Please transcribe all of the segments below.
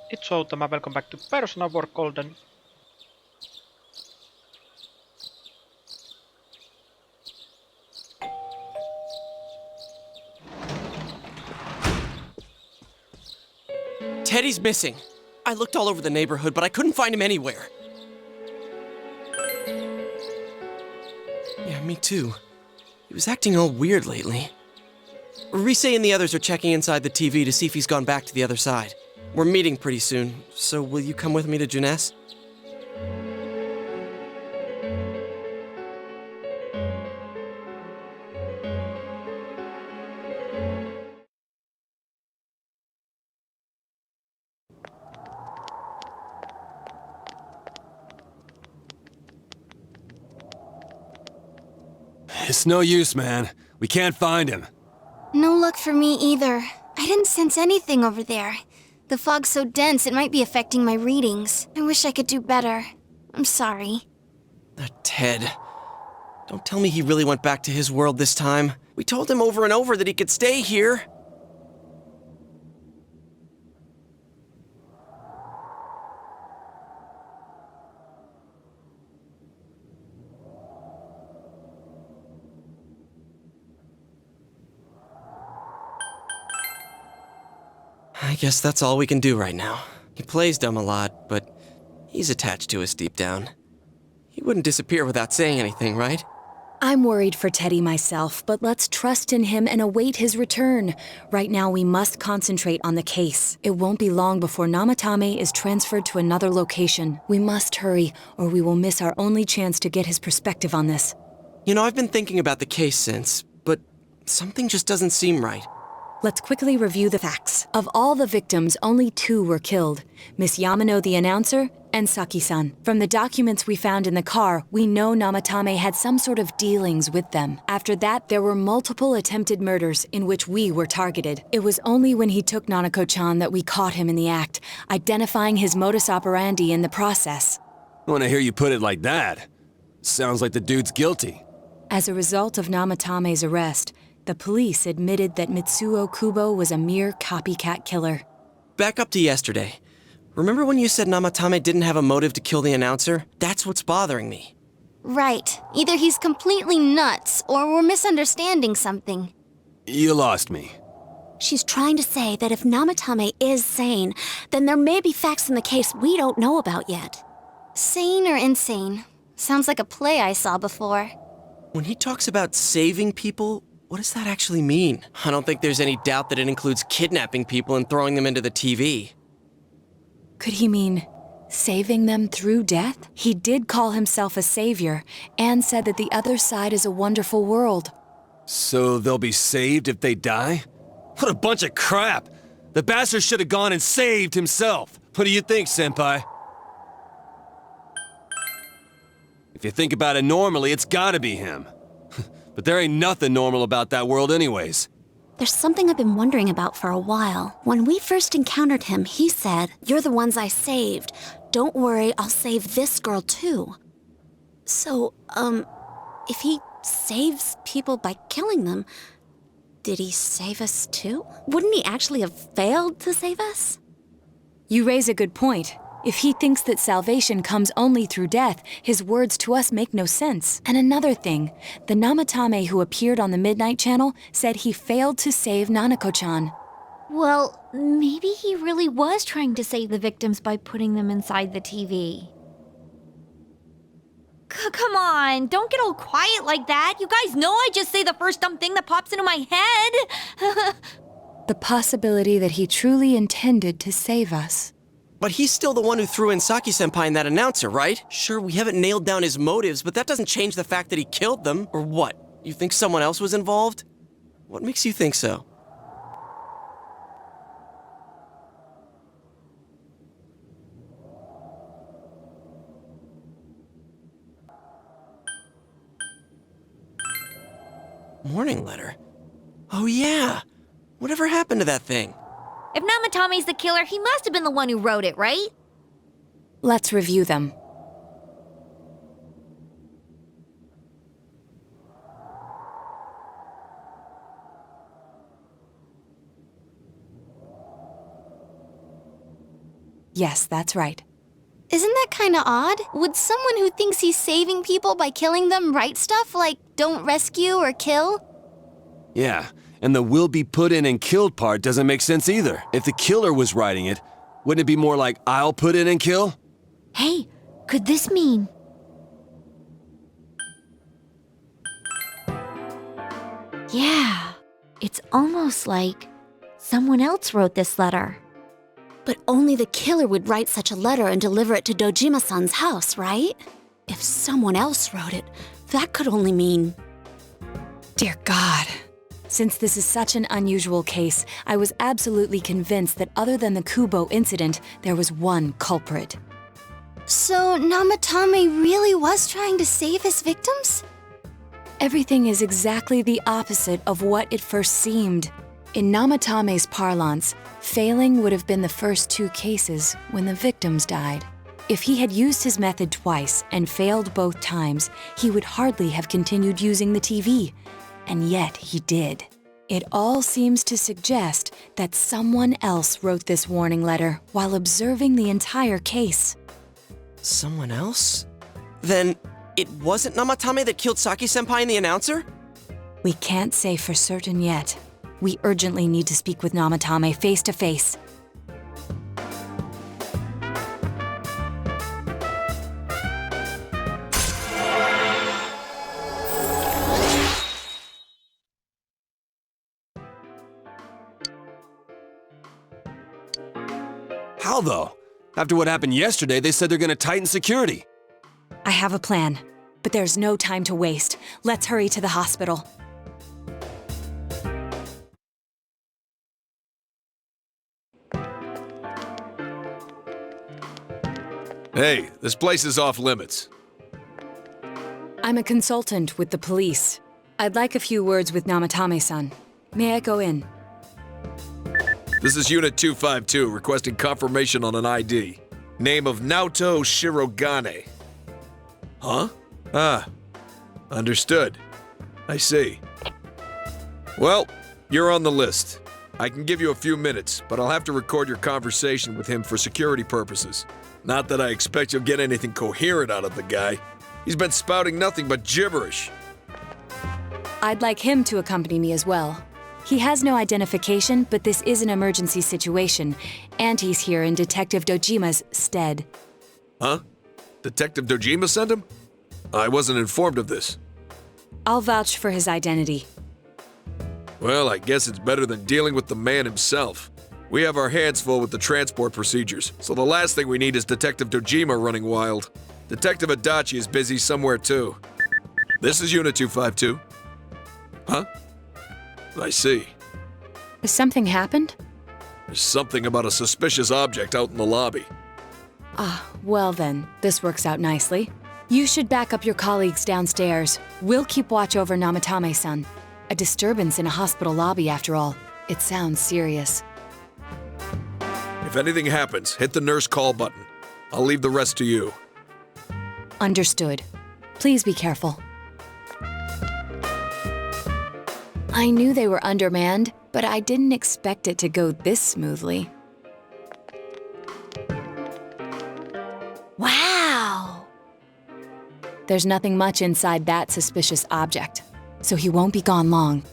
It's Outama, welcome back to Persona 4 Golden. Teddy's missing. I looked all over the neighborhood, but I couldn't find him anywhere. Yeah, me too. He was acting all weird lately. Rise and the others are checking inside the TV to see if he's gone back to the other side. We're meeting pretty soon, so will you come with me to Jeunesse? It's no use, man. We can't find him. No luck for me either. I didn't sense anything over there. The fog's so dense it might be affecting my readings. I wish I could do better. I'm sorry. Ted. Don't tell me he really went back to his world this time. We told him over and over that he could stay here. I guess that's all we can do right now. He plays dumb a lot, but he's attached to us deep down. He wouldn't disappear without saying anything, right? I'm worried for Teddy myself, but let's trust in him and await his return. Right now, we must concentrate on the case. It won't be long before Namatame is transferred to another location. We must hurry, or we will miss our only chance to get his perspective on this. You know, I've been thinking about the case since, but something just doesn't seem right. Let's quickly review the facts. Of all the victims, only 2 were killed. Miss Yamano, the announcer, and Saki-san. From the documents we found in the car, we know Namatame had some sort of dealings with them. After that, there were multiple attempted murders in which we were targeted. It was only when he took Nanako-chan that we caught him in the act, identifying his modus operandi in the process. When I hear you put it like that, sounds like the dude's guilty. As a result of Namatame's arrest, the police admitted that Mitsuo Kubo was a mere copycat killer. Back up to yesterday. Remember when you said Namatame didn't have a motive to kill the announcer? That's what's bothering me. Right. Either he's completely nuts, or we're misunderstanding something. You lost me. She's trying to say that if Namatame is sane, then there may be facts in the case we don't know about yet. Sane or insane? Sounds like a play I saw before. When he talks about saving people, what does that actually mean? I don't think there's any doubt that it includes kidnapping people and throwing them into the TV. Could he mean saving them through death? He did call himself a savior and said that the other side is a wonderful world. So they'll be saved if they die? What a bunch of crap! The bastard should have gone and saved himself. What do you think, Senpai? If you think about it normally, it's gotta be him. But there ain't nothing normal about that world anyways. There's something I've been wondering about for a while. When we first encountered him, he said, "You're the ones I saved. Don't worry, I'll save this girl too." So, if he saves people by killing them, did he save us too? Wouldn't he actually have failed to save us? You raise a good point. If he thinks that salvation comes only through death, his words to us make no sense. And another thing, the Namatame who appeared on the Midnight Channel said he failed to save Nanako-chan. Well, maybe he really was trying to save the victims by putting them inside the TV. Come on, don't get all quiet like that. You guys know I just say the first dumb thing that pops into my head. The possibility that he truly intended to save us. But he's still the one who threw in Saki-senpai and that announcer, right? Sure, we haven't nailed down his motives, but that doesn't change the fact that he killed them. Or what? You think someone else was involved? What makes you think so? Morning letter? Oh yeah! Whatever happened to that thing? If Namatame's the killer, he must have been the one who wrote it, right? Let's review them. Yes, that's right. Isn't that kinda odd? Would someone who thinks he's saving people by killing them write stuff like, don't rescue or kill? Yeah, and the will be put in and killed part doesn't make sense either. If the killer was writing it, wouldn't it be more like, I'll put in and kill? Hey, could this mean... Yeah, it's almost like someone else wrote this letter. But only the killer would write such a letter and deliver it to Dojima-san's house, right? If someone else wrote it, that could only mean... Dear God. Since this is such an unusual case, I was absolutely convinced that other than the Kubo incident, there was one culprit. So Namatame really was trying to save his victims? Everything is exactly the opposite of what it first seemed. In Namatame's parlance, failing would have been the first two cases when the victims died. If he had used his method twice and failed both times, he would hardly have continued using the TV. And yet he did. It all seems to suggest that someone else wrote this warning letter while observing the entire case. Someone else? Then it wasn't Namatame that killed Saki-senpai and the announcer? We can't say for certain yet. We urgently need to speak with Namatame face to face. How though? After what happened yesterday, they said they're gonna tighten security. I have a plan, but there's no time to waste. Let's hurry to the hospital. Hey, this place is off limits. I'm a consultant with the police. I'd like a few words with Namatame-san. May I go in? This is Unit 252, requesting confirmation on an ID. Name of Naoto Shirogane. Huh? Ah. Understood. I see. Well, you're on the list. I can give you a few minutes, but I'll have to record your conversation with him for security purposes. Not that I expect you'll get anything coherent out of the guy. He's been spouting nothing but gibberish. I'd like him to accompany me as well. He has no identification, but this is an emergency situation, and he's here in Detective Dojima's stead. Huh? Detective Dojima sent him? I wasn't informed of this. I'll vouch for his identity. Well, I guess it's better than dealing with the man himself. We have our hands full with the transport procedures, so the last thing we need is Detective Dojima running wild. Detective Adachi is busy somewhere too. This is Unit 252. Huh? I see. Has something happened? There's something about a suspicious object out in the lobby. Ah, well then, this works out nicely. You should back up your colleagues downstairs. We'll keep watch over Namatame-san. A disturbance in a hospital lobby, after all. It sounds serious. If anything happens, hit the nurse call button. I'll leave the rest to you. Understood. Please be careful. I knew they were undermanned, but I didn't expect it to go this smoothly. Wow! There's nothing much inside that suspicious object, so he won't be gone long.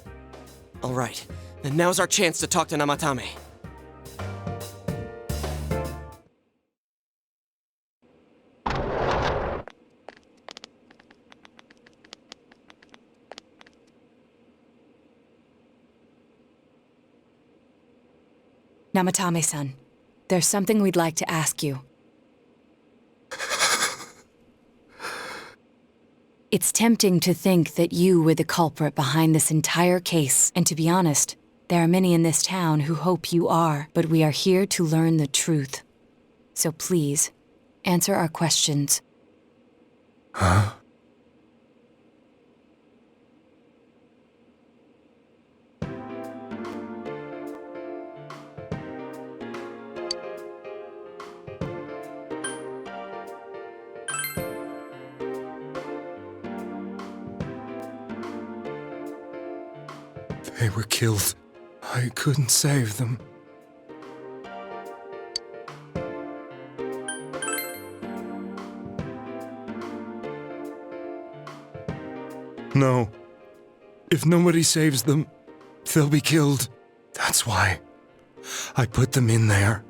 All right, then now's our chance to talk to Namatame. Namatame-san, there's something we'd like to ask you. It's tempting to think that you were the culprit behind this entire case, and to be honest, there are many in this town who hope you are, but we are here to learn the truth. So please, answer our questions. Huh? They were killed. I couldn't save them. No. If nobody saves them, they'll be killed. That's why I put them in there.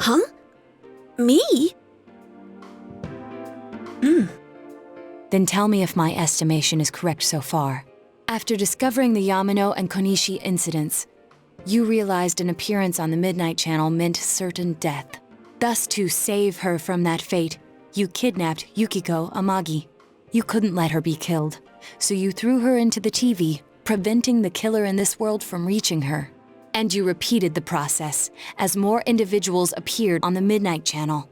Huh? Me? Then tell me if my estimation is correct so far. After discovering the Yamano and Konishi incidents, you realized an appearance on the Midnight Channel meant certain death. Thus, to save her from that fate, you kidnapped Yukiko Amagi. You couldn't let her be killed, so you threw her into the TV, preventing the killer in this world from reaching her. And you repeated the process as more individuals appeared on the Midnight Channel.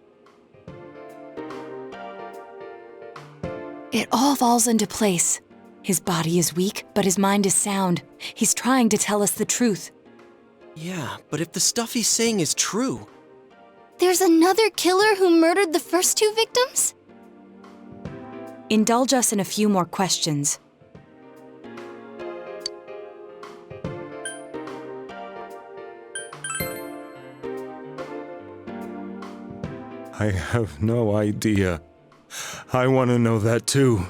It all falls into place. His body is weak, but his mind is sound. He's trying to tell us the truth. Yeah, but if the stuff he's saying is true... There's another killer who murdered the first two victims? Indulge us in a few more questions. I have no idea. I want to know that too.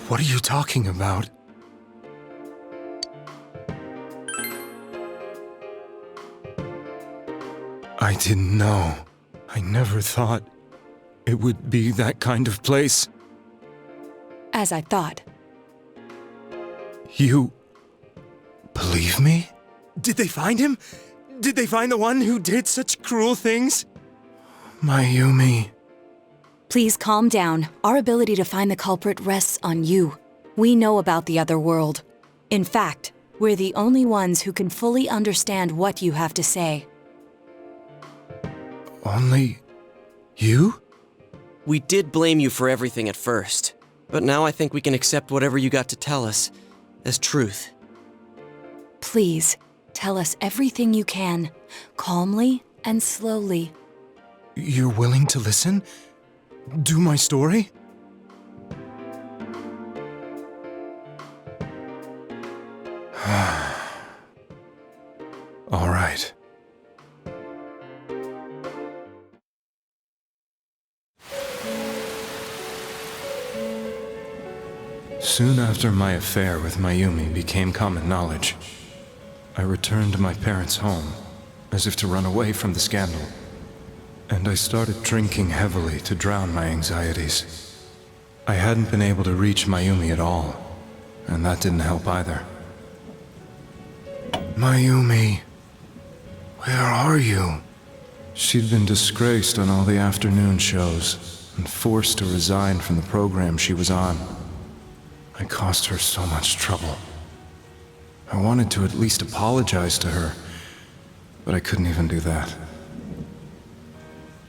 What are you talking about? I didn't know. I never thought it would be that kind of place. As I thought. You believe me? Did they find him? Did they find the one who did such cruel things? Mayumi. Please calm down. Our ability to find the culprit rests on you. We know about the other world. In fact, we're the only ones who can fully understand what you have to say. Only you? We did blame you for everything at first, but now I think we can accept whatever you got to tell us as truth. Please, tell us everything you can, calmly and slowly. You're willing to listen? Do my story? All right. Soon after my affair with Mayumi became common knowledge, I returned to my parents' home, as if to run away from the scandal. And I started drinking heavily to drown my anxieties. I hadn't been able to reach Mayumi at all, and that didn't help either. Mayumi, where are you? She'd been disgraced on all the afternoon shows, and forced to resign from the program she was on. I caused her so much trouble. I wanted to at least apologize to her, but I couldn't even do that.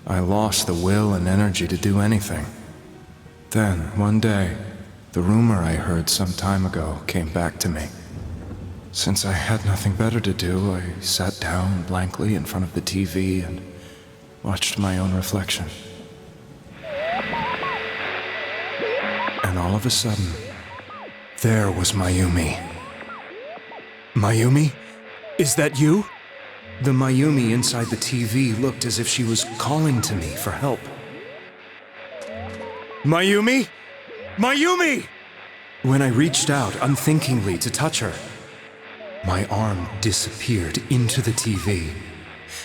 I lost the will and energy to do anything. Then, one day, the rumor I heard some time ago came back to me. Since I had nothing better to do, I sat down blankly in front of the TV and watched my own reflection. And all of a sudden, there was Mayumi. Mayumi? Is that you? The Mayumi inside the TV looked as if she was calling to me for help. Mayumi? Mayumi! When I reached out unthinkingly to touch her, my arm disappeared into the TV,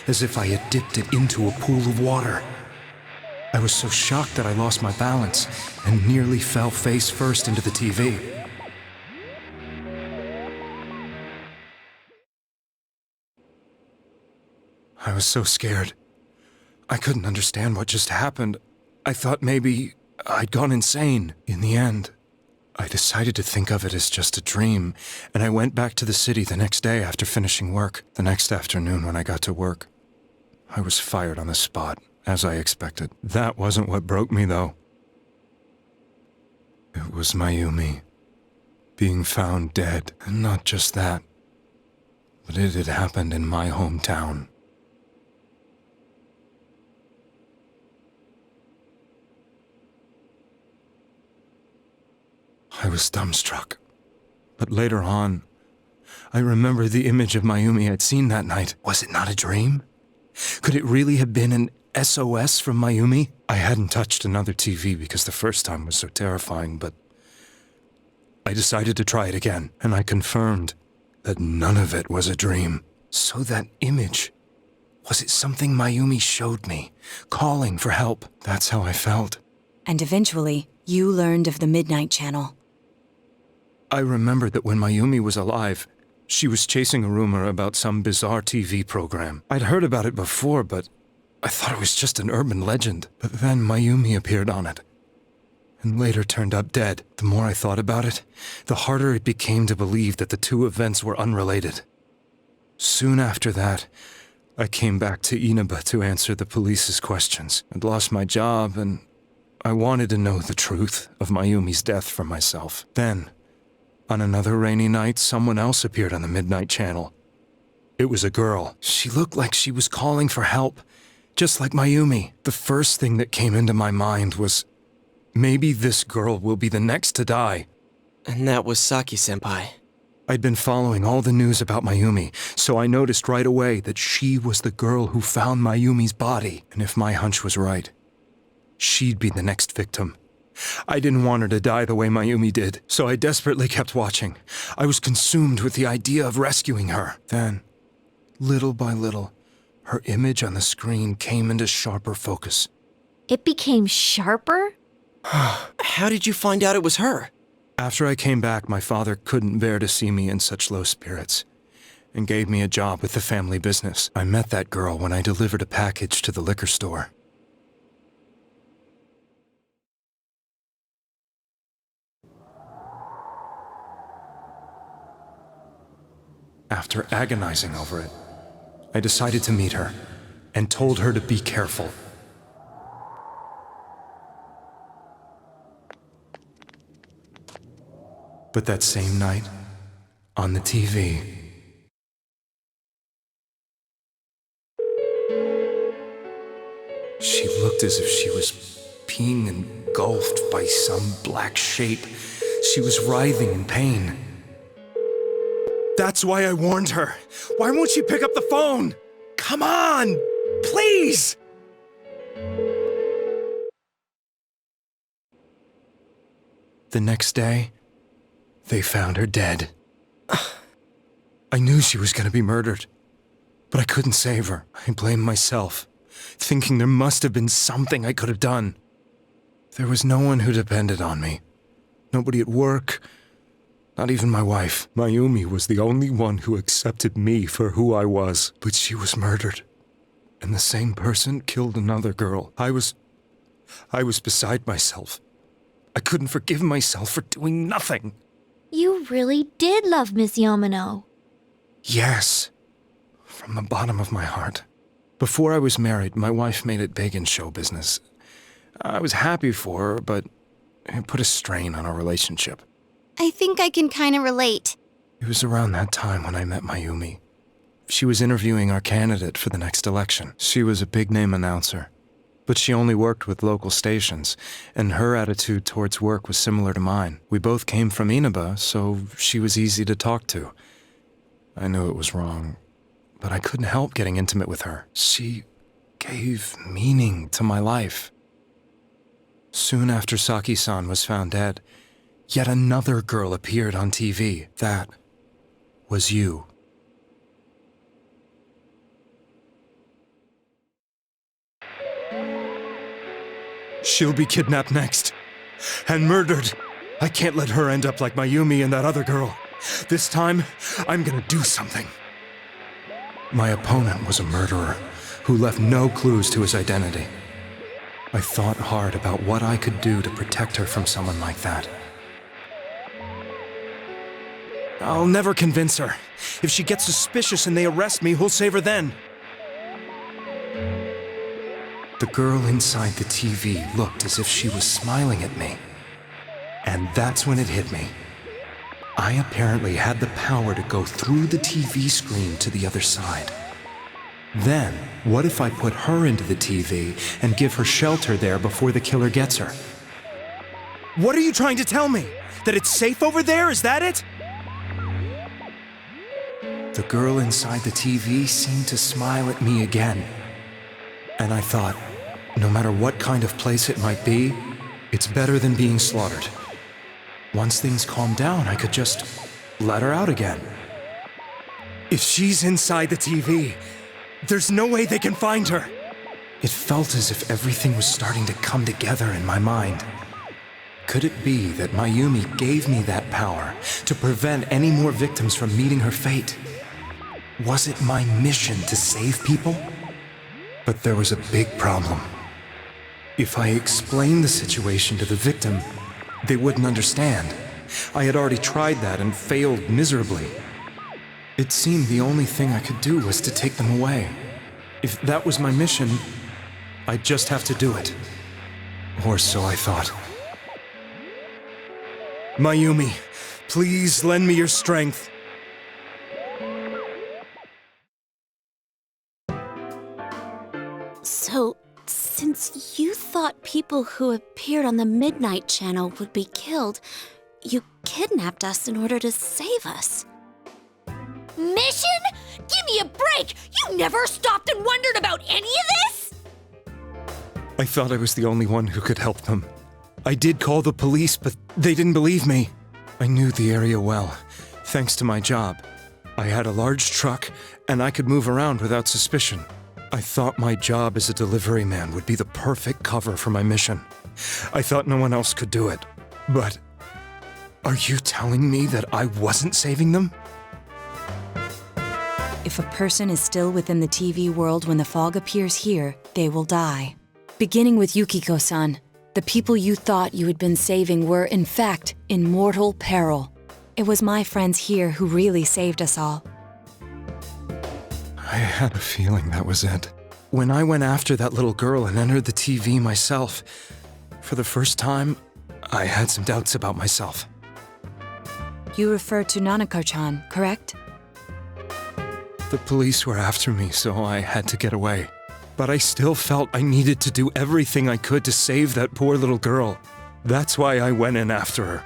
as if I had dipped it into a pool of water. I was so shocked that I lost my balance and nearly fell face first into the TV. I was so scared. I couldn't understand what just happened. I thought maybe I'd gone insane. In the end, I decided to think of it as just a dream, and I went back to the city the next day after finishing work. The next afternoon when I got to work, I was fired on the spot, as I expected. That wasn't what broke me, though. It was Mayumi being found dead, and not just that, but it had happened in my hometown. I was dumbstruck. But later on, I remember the image of Mayumi I'd seen that night. Was it not a dream? Could it really have been an SOS from Mayumi? I hadn't touched another TV because the first time was so terrifying, but I decided to try it again, and I confirmed that none of it was a dream. So that image, was it something Mayumi showed me, calling for help? That's how I felt. And eventually, you learned of the Midnight Channel. I remembered that when Mayumi was alive, she was chasing a rumor about some bizarre TV program. I'd heard about it before, but I thought it was just an urban legend. But then Mayumi appeared on it, and later turned up dead. The more I thought about it, the harder it became to believe that the two events were unrelated. Soon after that, I came back to Inaba to answer the police's questions. I'd lost my job, and I wanted to know the truth of Mayumi's death for myself. Then, on another rainy night, someone else appeared on the Midnight Channel. It was a girl. She looked like she was calling for help, just like Mayumi. The first thing that came into my mind was, maybe this girl will be the next to die. And that was Saki-senpai. I'd been following all the news about Mayumi, so I noticed right away that she was the girl who found Mayumi's body. And if my hunch was right, she'd be the next victim. I didn't want her to die the way Mayumi did, so I desperately kept watching. I was consumed with the idea of rescuing her. Then, little by little, her image on the screen came into sharper focus. It became sharper? How did you find out it was her? After I came back, my father couldn't bear to see me in such low spirits, and gave me a job with the family business. I met that girl when I delivered a package to the liquor store. After agonizing over it, I decided to meet her, and told her to be careful. But that same night, on the TV, she looked as if she was being engulfed by some black shape. She was writhing in pain. That's why I warned her. Why won't she pick up the phone? Come on! Please! The next day, they found her dead. I knew she was gonna be murdered, but I couldn't save her. I blamed myself, thinking there must have been something I could have done. There was no one who depended on me. Nobody at work, not even my wife. Mayumi was the only one who accepted me for who I was. But she was murdered, and the same person killed another girl. I was beside myself. I couldn't forgive myself for doing nothing. You really did love Miss Yamano. Yes, from the bottom of my heart. Before I was married, my wife made it big in show business. I was happy for her, but it put a strain on our relationship. I think I can kinda relate. It was around that time when I met Mayumi. She was interviewing our candidate for the next election. She was a big-name announcer, but she only worked with local stations, and her attitude towards work was similar to mine. We both came from Inaba, so she was easy to talk to. I knew it was wrong, but I couldn't help getting intimate with her. She gave meaning to my life. Soon after Saki-san was found dead, yet another girl appeared on TV. That was you. She'll be kidnapped next, and murdered. I can't let her end up like Mayumi and that other girl. This time, I'm gonna do something. My opponent was a murderer who left no clues to his identity. I thought hard about what I could do to protect her from someone like that. I'll never convince her. If she gets suspicious and they arrest me, who'll save her then? The girl inside the TV looked as if she was smiling at me. And that's when it hit me. I apparently had the power to go through the TV screen to the other side. Then, what if I put her into the TV and give her shelter there before the killer gets her? What are you trying to tell me? That it's safe over there? Is that it? the girl inside the TV seemed to smile at me again. And I thought, no matter what kind of place it might be, it's better than being slaughtered. Once things calmed down, I could just let her out again. If she's inside the TV, there's no way they can find her. It felt as if everything was starting to come together in my mind. Could it be that Mayumi gave me that power to prevent any more victims from meeting her fate? Was it my mission to save people? But there was a big problem. If I explained the situation to the victim, they wouldn't understand. I had already tried that and failed miserably. It seemed the only thing I could do was to take them away. If that was my mission, I'd just have to do it. Or so I thought. Mayumi, please lend me your strength. So, since you thought people who appeared on the Midnight Channel would be killed, you kidnapped us in order to save us. Mission? Give me a break! You never stopped and wondered about any of this? I thought I was the only one who could help them. I did call the police, but they didn't believe me. I knew the area well, thanks to my job. I had a large truck, and I could move around without suspicion. I thought my job as a delivery man would be the perfect cover for my mission. I thought no one else could do it. But are you telling me that I wasn't saving them? If a person is still within the TV world when the fog appears here, they will die. Beginning with Yukiko-san, the people you thought you had been saving were, in fact, in mortal peril. It was my friends here who really saved us all. I had a feeling that was it. When I went after that little girl and entered the TV myself, for the first time, I had some doubts about myself. You refer to Nanako-chan, correct? The police were after me, so I had to get away. But I still felt I needed to do everything I could to save that poor little girl. That's why I went in after her.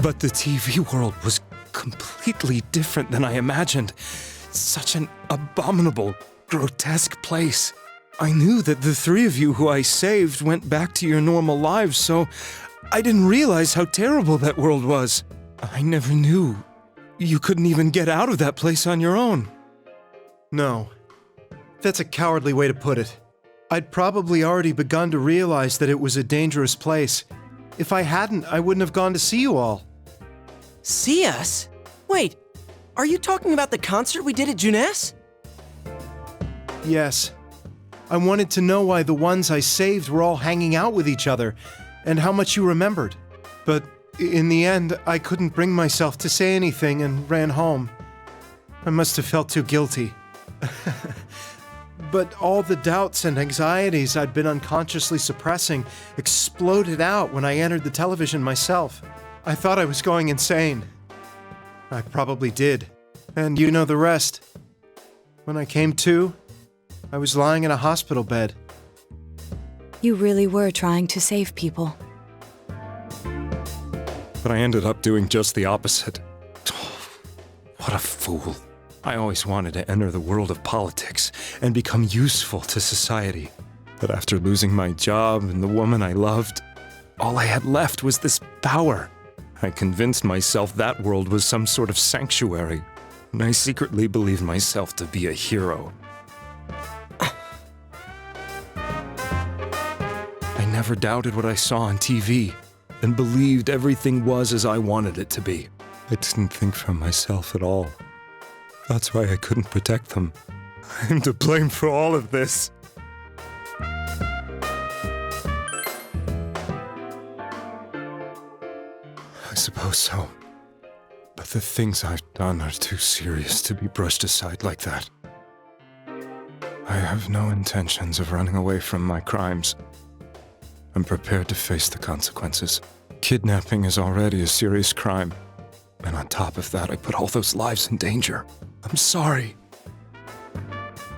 But the TV world was completely different than I imagined. Such an abominable, grotesque place. I knew that the three of you who I saved went back to your normal lives, so I didn't realize how terrible that world was. I never knew you couldn't even get out of that place on your own. No. That's a cowardly way to put it. I'd probably already begun to realize that it was a dangerous place. If I hadn't, I wouldn't have gone to see you all. See us? Wait, are you talking about the concert we did at Junes? Yes. I wanted to know why the ones I saved were all hanging out with each other, and how much you remembered. But in the end, I couldn't bring myself to say anything and ran home. I must have felt too guilty. But all the doubts and anxieties I'd been unconsciously suppressing exploded out when I entered the television myself. I thought I was going insane. I probably did. And you know the rest. When I came to, I was lying in a hospital bed. You really were trying to save people. But I ended up doing just the opposite. What a fool. I always wanted to enter the world of politics and become useful to society. But after losing my job and the woman I loved, all I had left was this power. I convinced myself that world was some sort of sanctuary, and I secretly believed myself to be a hero. I never doubted what I saw on TV, and believed everything was as I wanted it to be. I didn't think for myself at all. That's why I couldn't protect them. I'm to blame for all of this. I suppose so. But the things I've done are too serious to be brushed aside like that. I have no intentions of running away from my crimes. I'm prepared to face the consequences. Kidnapping is already a serious crime. And on top of that, I put all those lives in danger. I'm sorry.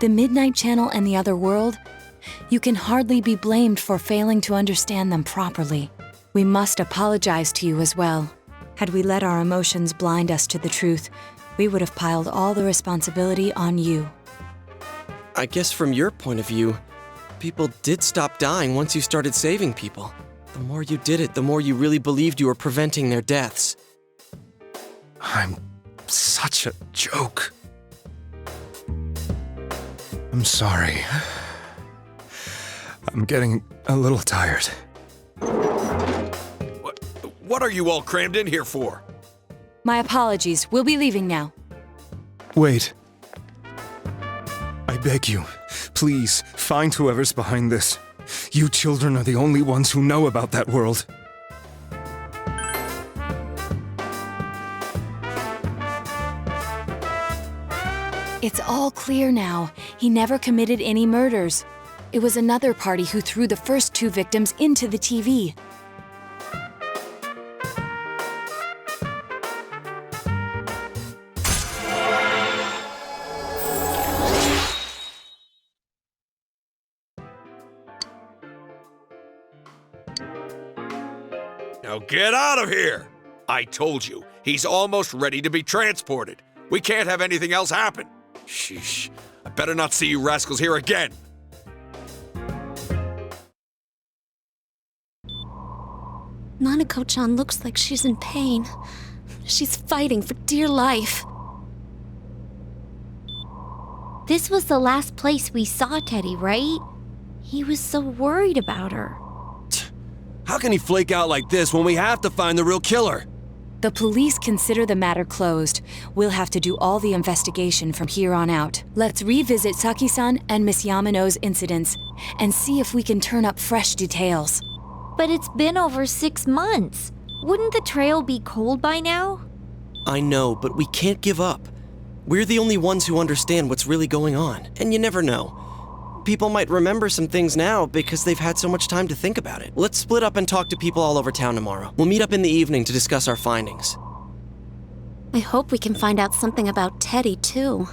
The Midnight Channel and the other world? You can hardly be blamed for failing to understand them properly. We must apologize to you as well. Had we let our emotions blind us to the truth, we would have piled all the responsibility on you. I guess from your point of view, people did stop dying once you started saving people. The more you did it, the more you really believed you were preventing their deaths. I'm such a joke. I'm sorry. I'm getting a little tired. What are you all crammed in here for? My apologies. We'll be leaving now. Wait. I beg you, please, find whoever's behind this. You children are the only ones who know about that world. It's all clear now. He never committed any murders. It was another party who threw the first 2 victims into the TV. Now get out of here! I told you, he's almost ready to be transported. We can't have anything else happen. Sheesh. I better not see you rascals here again. Nanako-chan looks like she's in pain. She's fighting for dear life. This was the last place we saw Teddy, right? He was so worried about her. How can he flake out like this when we have to find the real killer? The police consider the matter closed. We'll have to do all the investigation from here on out. Let's revisit Saki-san and Miss Yamano's incidents and see if we can turn up fresh details. But it's been over 6 months. Wouldn't the trail be cold by now? I know, but we can't give up. We're the only ones who understand what's really going on, and you never know. People might remember some things now because they've had so much time to think about it. Let's split up and talk to people all over town tomorrow. We'll meet up in the evening to discuss our findings. I hope we can find out something about Teddy, too.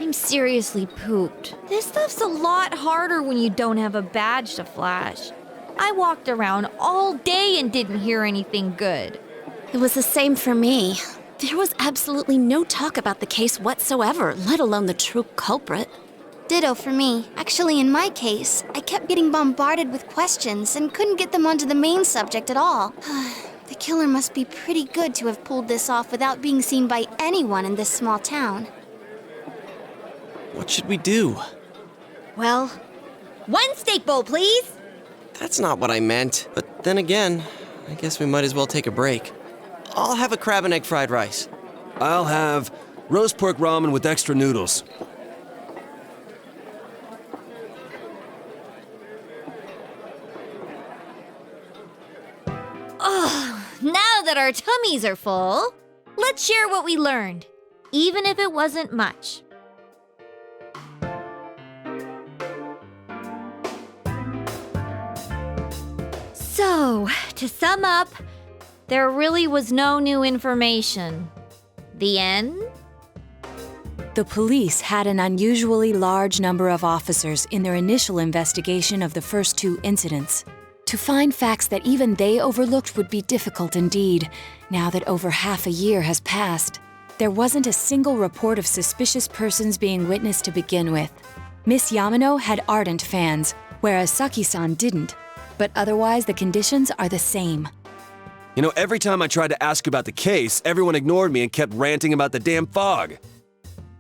I'm seriously pooped. This stuff's a lot harder when you don't have a badge to flash. I walked around all day and didn't hear anything good. It was the same for me. There was absolutely no talk about the case whatsoever, let alone the true culprit. Ditto for me. Actually, in my case, I kept getting bombarded with questions and couldn't get them onto the main subject at all. The killer must be pretty good to have pulled this off without being seen by anyone in this small town. What should we do? Well, one steak bowl, please. That's not what I meant. But then again, I guess we might as well take a break. I'll have a crab and egg fried rice. I'll have roast pork ramen with extra noodles. Now that our tummies are full, let's share what we learned, even if it wasn't much. So, to sum up, there really was no new information. The end? The police had an unusually large number of officers in their initial investigation of the first two incidents. To find facts that even they overlooked would be difficult indeed, now that over half a year has passed. There wasn't a single report of suspicious persons being witnessed to begin with. Miss Yamano had ardent fans, whereas Saki-san didn't. But otherwise, the conditions are the same. You know, every time I tried to ask about the case, everyone ignored me and kept ranting about the damn fog.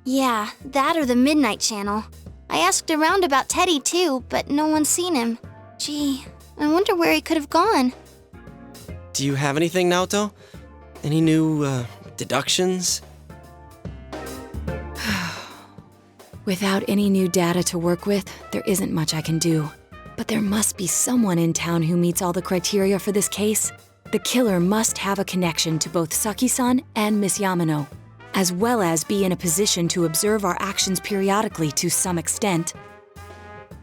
Yeah, that or the Midnight Channel. I asked around about Teddy too, but no one's seen him. Gee, I wonder where he could have gone. Do you have anything, Naoto? Any new, deductions? Without any new data to work with, there isn't much I can do. But there must be someone in town who meets all the criteria for this case. The killer must have a connection to both Saki-san and Miss Yamano, as well as be in a position to observe our actions periodically to some extent.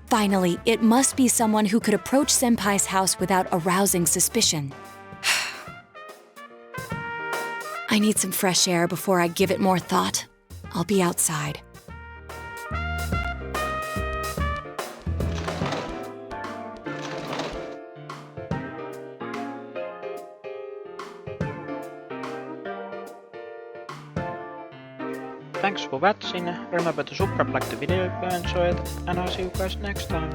Finally, it must be someone who could approach Senpai's house without arousing suspicion. I need some fresh air before I give it more thought. I'll be outside. Thanks for watching, remember to subscribe, like the video if you enjoyed, and I'll see you guys next time.